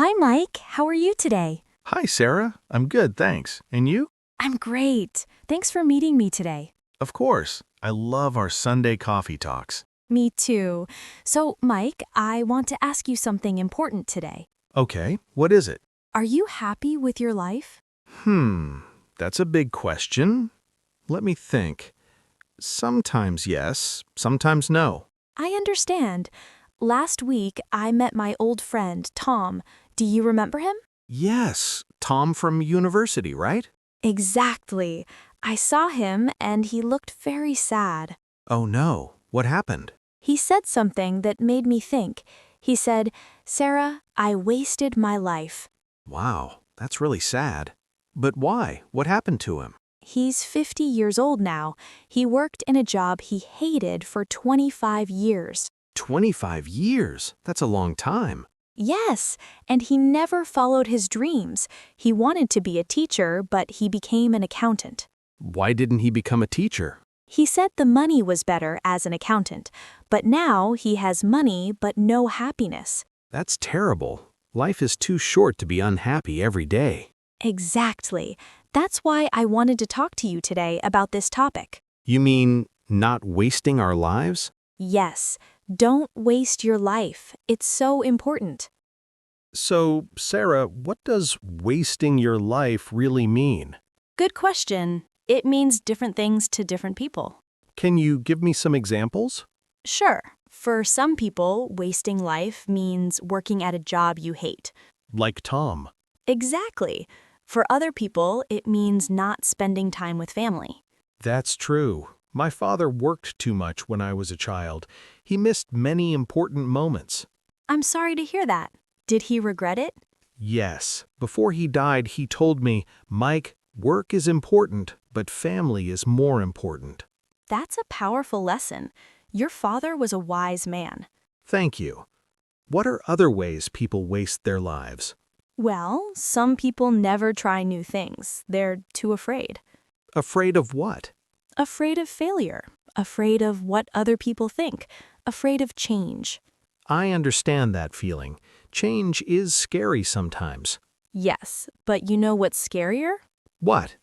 Hi, Mike. How are you today? Hi, Sarah. I'm good, thanks. And you? I'm great. Thanks for meeting me today. Of course. I love our Sunday coffee talks. Me too. So, Mike, I want to ask you something important today. Okay, what is it? Are you happy with your life? That's a big question. Let me think. Sometimes yes, sometimes no. I understand. Last week, I met my old friend, Tom. Do you remember him? Yes, Tom from university, right? Exactly. I saw him and he looked very sad. Oh no, what happened? He said something that made me think. He said, "Sarah, I wasted my life." Wow, that's really sad. But why? What happened to him? He's 50 years old now. He worked in a job he hated for 25 years. 25 years? That's a long time. Yes, and he never followed his dreams. He wanted to be a teacher, but he became an accountant. Why didn't he become a teacher? He said the money was better as an accountant, but now he has money but no happiness. That's terrible. Life is too short to be unhappy every day. Exactly. That's why I wanted to talk to you today about this topic. You mean not wasting our lives? Yes, don't waste your life. It's so important. So, Sarah, what does wasting your life really mean? Good question. It means different things to different people. Can you give me some examples? Sure. For some people, wasting life means working at a job you hate. Like Tom. Exactly. For other people, it means not spending time with family. That's true. My father worked too much when I was a child. He missed many important moments. I'm sorry to hear that. Did he regret it? Yes. Before he died, he told me, "Mike, work is important, but family is more important." That's a powerful lesson. Your father was a wise man. Thank you. What are other ways people waste their lives? Well, some people never try new things. They're too afraid. Afraid of what? Afraid of failure. Afraid of what other people think. Afraid of change. I understand that feeling. Change is scary sometimes. Yes, but you know what's scarier? What?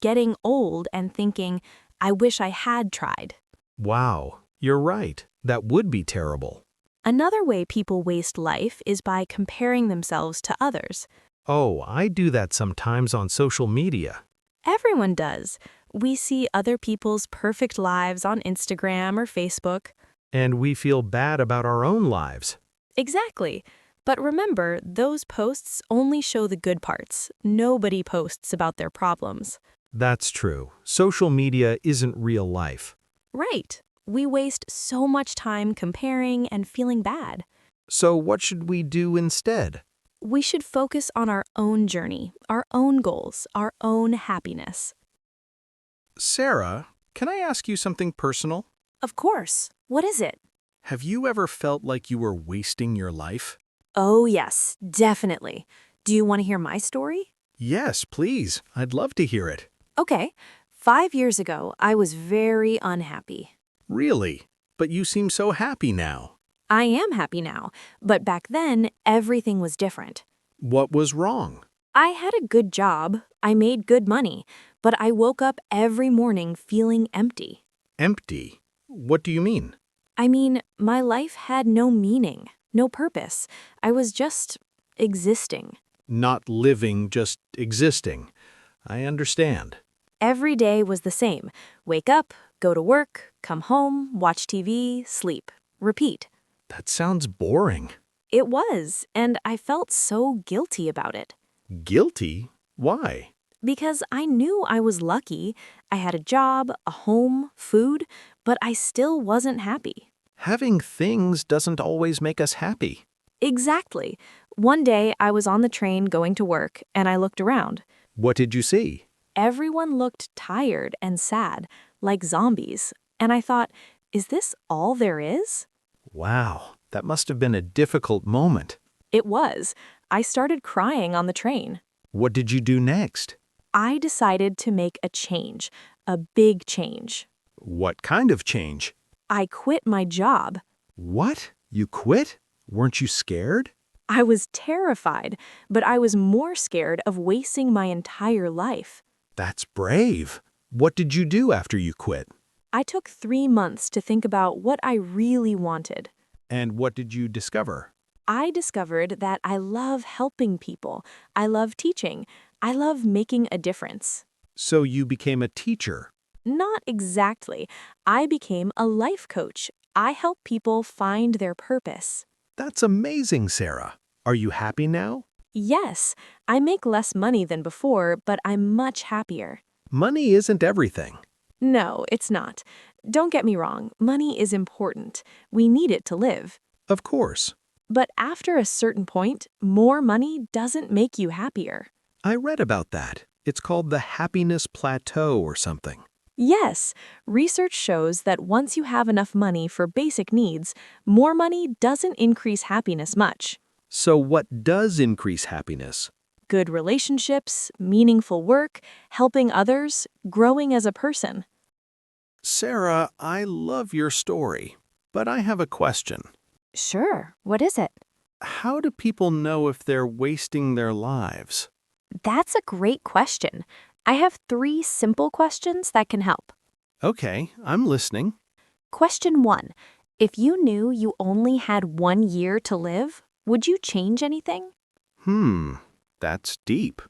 Getting old and thinking, I wish I had tried. Wow, you're right. That would be terrible. Another way people waste life is by comparing themselves to others. Oh, I do that sometimes on social media. Everyone does. We see other people's perfect lives on Instagram or Facebook. And we feel bad about our own lives. Exactly. But remember, those posts only show the good parts. Nobody posts about their problems. That's true. Social media isn't real life. Right. We waste so much time comparing and feeling bad. So what should we do instead? We should focus on our own journey, our own goals, our own happiness. Sarah, can I ask you something personal? Of course. What is it? Have you ever felt like you were wasting your life? Oh, yes, definitely. Do you want to hear my story? Yes, please. I'd love to hear it. Okay. 5 years ago, I was very unhappy. Really? But you seem so happy now. I am happy now, but back then, everything was different. What was wrong? I had a good job, I made good money, but I woke up every morning feeling empty. Empty? What do you mean? I mean, my life had no meaning, no purpose. I was just existing. Not living, just existing. I understand. Every day was the same. Wake up, go to work, come home, watch TV, sleep, repeat. That sounds boring. It was, and I felt so guilty about it. Guilty? Why? Because I knew I was lucky. I had a job, a home, food, but I still wasn't happy. Having things doesn't always make us happy. Exactly. One day I was on the train going to work, and I looked around. What did you see? Everyone looked tired and sad, like zombies. And I thought, is this all there is? Wow, that must have been a difficult moment. It was. I started crying on the train. What did you do next? I decided to make a change, a big change. What kind of change? I quit my job. What? You quit? Weren't you scared? I was terrified, but I was more scared of wasting my entire life. That's brave. What did you do after you quit? I took 3 months to think about what I really wanted. And what did you discover? I discovered that I love helping people. I love teaching. I love making a difference. So you became a teacher. Not exactly. I became a life coach. I help people find their purpose. That's amazing, Sarah. Are you happy now? Yes, I make less money than before, but I'm much happier. Money isn't everything. No, it's not. Don't get me wrong, money is important. We need it to live. Of course. But after a certain point, more money doesn't make you happier. I read about that. It's called the happiness plateau or something. Yes, research shows that once you have enough money for basic needs, more money doesn't increase happiness much. So what does increase happiness? Good relationships, meaningful work, helping others, growing as a person. Sarah, I love your story, but I have a question. Sure, what is it? How do people know if they're wasting their lives? That's a great question. I have 3 simple questions that can help. Okay, I'm listening. Question 1. If you knew you only had 1 year to live, would you change anything? That's deep.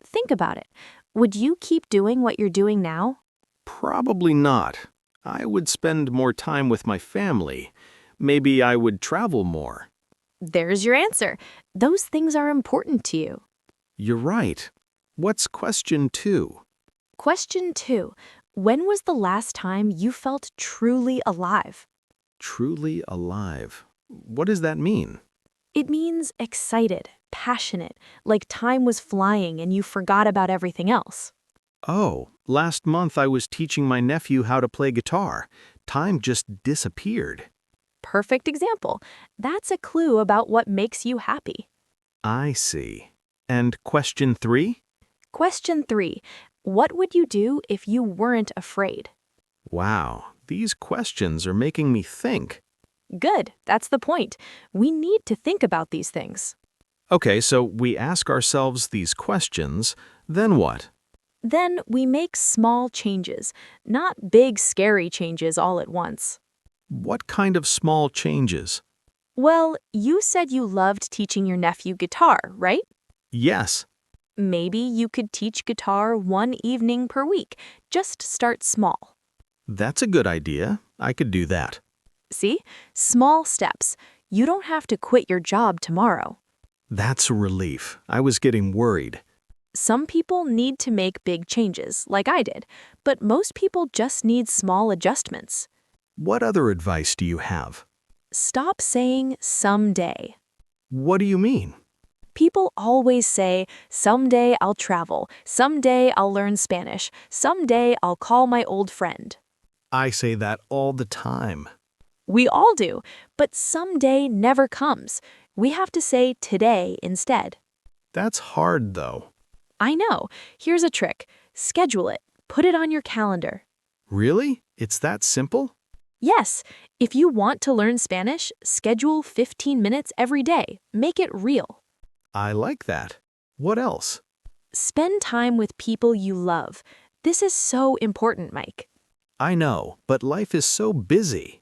Think about it. Would you keep doing what you're doing now? Probably not. I would spend more time with my family. Maybe I would travel more. There's your answer. Those things are important to you. You're right. What's question 2? Question 2. When was the last time you felt truly alive? Truly alive. What does that mean? It means excited, passionate, like time was flying and you forgot about everything else. Oh, last month I was teaching my nephew how to play guitar. Time just disappeared. Perfect example. That's a clue about what makes you happy. I see. And question 3? Question 3. What would you do if you weren't afraid? Wow, these questions are making me think. Good, that's the point. We need to think about these things. Okay, so we ask ourselves these questions, then what? Then we make small changes, not big, scary changes all at once. What kind of small changes? Well, you said you loved teaching your nephew guitar, right? Yes. Maybe you could teach guitar 1 evening per week. Just start small. That's a good idea. I could do that. See? Small steps. You don't have to quit your job tomorrow. That's a relief. I was getting worried. Some people need to make big changes, like I did, but most people just need small adjustments. What other advice do you have? Stop saying someday. What do you mean? People always say, someday I'll travel, someday I'll learn Spanish, someday I'll call my old friend. I say that all the time. We all do, but someday never comes. We have to say today instead. That's hard, though. I know. Here's a trick. Schedule it. Put it on your calendar. Really? It's that simple? Yes, if you want to learn Spanish, schedule 15 minutes every day. Make it real. I like that. What else? Spend time with people you love. This is so important, Mike. I know, but life is so busy.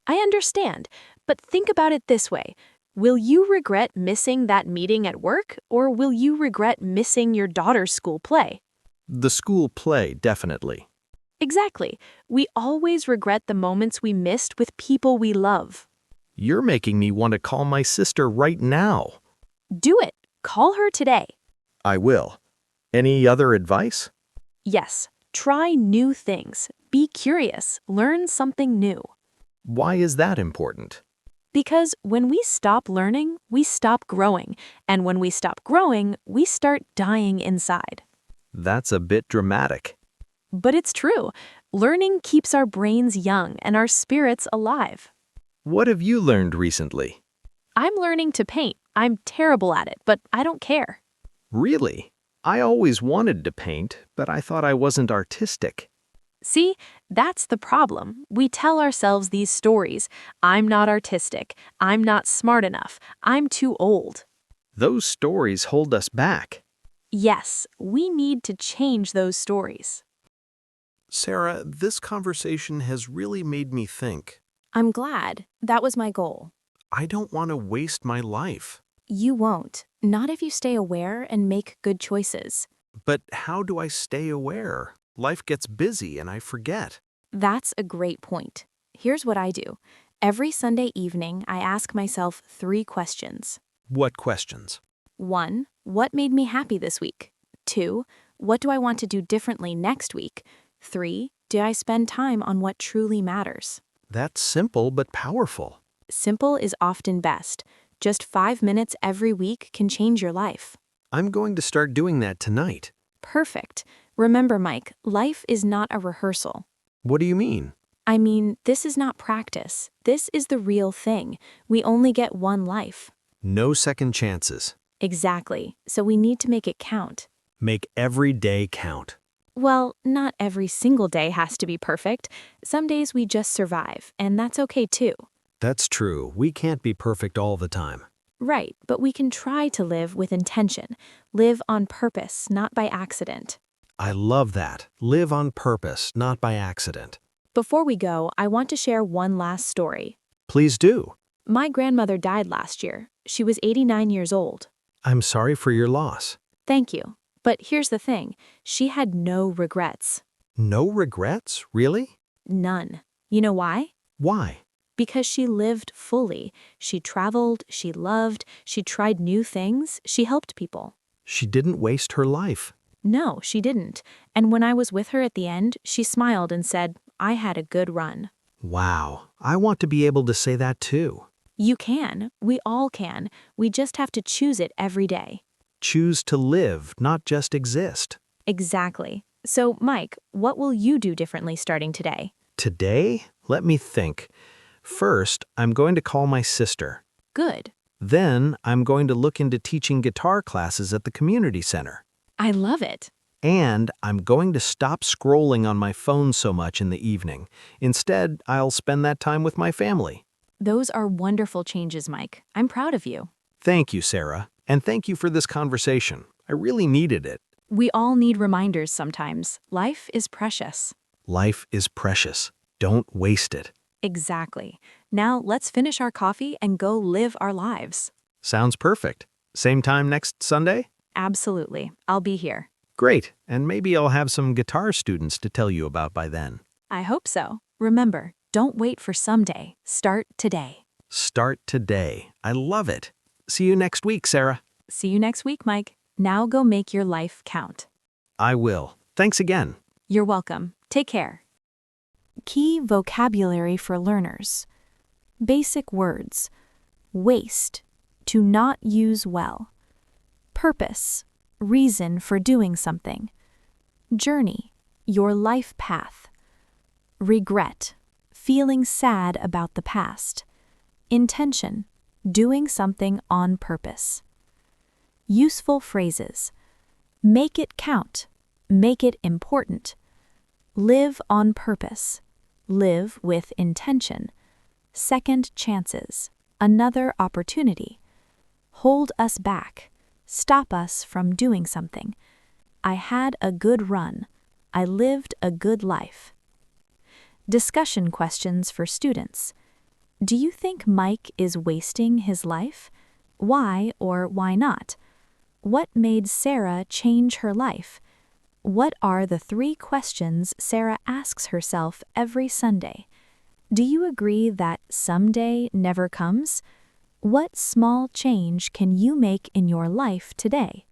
I understand, but think about it this way. Will you regret missing that meeting at work, or will you regret missing your daughter's school play? The school play, definitely. Exactly. We always regret the moments we missed with people we love. You're making me want to call my sister right now. Do it. Call her today. I will. Any other advice? Yes. Try new things. Be curious. Learn something new. Why is that important? Because when we stop learning, we stop growing. And when we stop growing, we start dying inside. That's a bit dramatic. But it's true. Learning keeps our brains young and our spirits alive. What have you learned recently? I'm learning to paint. I'm terrible at it, but I don't care. Really? I always wanted to paint, but I thought I wasn't artistic. See, that's the problem. We tell ourselves these stories. I'm not artistic. I'm not smart enough. I'm too old. Those stories hold us back. Yes, we need to change those stories. Sarah, this conversation has really made me think. I'm glad. That was my goal. I don't want to waste my life. You won't. Not if you stay aware and make good choices. But how do I stay aware? Life gets busy and I forget. That's a great point. Here's what I do. Every Sunday evening, I ask myself 3 questions. What questions? 1. What made me happy this week? 2. What do I want to do differently next week? 3. Do I spend time on what truly matters? That's simple but powerful. Simple is often best. Just 5 minutes every week can change your life. I'm going to start doing that tonight. Perfect. Remember, Mike, life is not a rehearsal. What do you mean? I mean, this is not practice. This is the real thing. We only get one life. No second chances. Exactly. So we need to make it count. Make every day count. Well, not every single day has to be perfect. Some days we just survive, and that's okay too. That's true. We can't be perfect all the time. Right, but we can try to live with intention. Live on purpose, not by accident. I love that. Live on purpose, not by accident. Before we go, I want to share one last story. Please do. My grandmother died last year. She was 89 years old. I'm sorry for your loss. Thank you. But here's the thing. She had no regrets. No regrets? Really? None. You know why? Why? Because she lived fully. She traveled, she loved, she tried new things, she helped people. She didn't waste her life. No, she didn't. And when I was with her at the end, she smiled and said, I had a good run. Wow. I want to be able to say that too. You can. We all can. We just have to choose it every day. Choose to live, not just exist. Exactly. So, Mike, what will you do differently starting today? Today? Let me think. First, I'm going to call my sister. Good. Then, I'm going to look into teaching guitar classes at the community center. I love it. And I'm going to stop scrolling on my phone so much in the evening. Instead, I'll spend that time with my family. Those are wonderful changes, Mike. I'm proud of you. Thank you, Sarah. And thank you for this conversation. I really needed it. We all need reminders sometimes. Life is precious. Life is precious. Don't waste it. Exactly. Now let's finish our coffee and go live our lives. Sounds perfect. Same time next Sunday? Absolutely. I'll be here. Great. And maybe I'll have some guitar students to tell you about by then. I hope so. Remember, don't wait for someday. Start today. Start today. I love it. See you next week, Sarah. See you next week, Mike. Now go make your life count. I will. Thanks again. You're welcome. Take care. Key vocabulary for learners. Basic words. Waste, to not use well. Purpose, reason for doing something. Journey, your life path. Regret, feeling sad about the past. Intention, doing something on purpose. Useful phrases. Make it count. Make it important. Live on purpose. Live with intention. Second chances. Another opportunity. Hold us back. Stop us from doing something. I had a good run. I lived a good life. Discussion questions for students. Do you think Mike is wasting his life? Why or why not? What made Sarah change her life? What are the 3 questions Sarah asks herself every Sunday? Do you agree that someday never comes? What small change can you make in your life today?